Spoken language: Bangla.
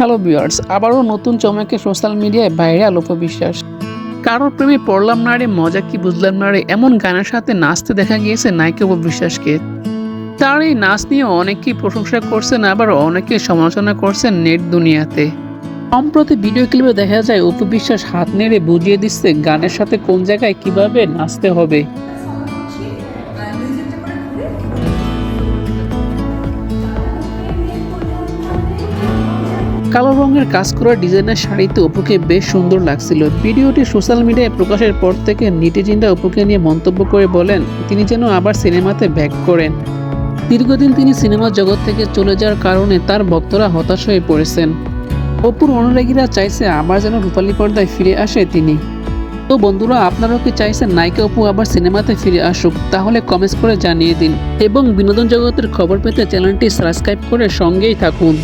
হ্যালো ভিউয়ার্স, আবারও নতুন চমকে সোশ্যাল মিডিয়ায় ভাইরাল অপু বিশ্বাস। কারোর প্রেমে পড়লাম না রে, মজা কি বুঝলাম না রে, এমন গানের সাথে নাচতে দেখা গিয়েছে নায়িকা অপু বিশ্বাসকে। তার এই নাচ নিয়ে অনেকেই প্রশংসা করছেন, আবার অনেকে সমালোচনা করছেন নেট দুনিয়াতে। সম্প্রতি ভিডিও ক্লিপে দেখা যায় অপু বিশ্বাস হাত নেড়ে বুঝিয়ে দিচ্ছে গানের সাথে কোন জায়গায় কিভাবে নাচতে হবে। কালো রঙের কাজ করা ডিজাইনার শাড়িতে অপুকে বেশ সুন্দর লাগছিল। ভিডিওটি সোশ্যাল মিডিয়ায় প্রকাশের পর থেকে নেটিজেনরা অপুকে নিয়ে মন্তব্য করে বলেন তিনি যেন আবার সিনেমাতে ব্যাক করেন। দীর্ঘদিন তিনি সিনেমা জগৎ থেকে চলে যাওয়ার কারণে তার ভক্তরা হতাশ হয়ে পড়েছেন। অপুর অনুরাগীরা চাইছে আবার যেন রূপালী পর্দায় ফিরে আসে তিনি। তো বন্ধুরা, আপনারাও কি চাইছেন নায়িকা অপু আবার সিনেমাতে ফিরে আসুক? তাহলে কমেন্টস করে জানিয়ে দিন এবং বিনোদন জগতের খবর পেতে চ্যানেলটি সাবস্ক্রাইব করে সঙ্গেই থাকুন।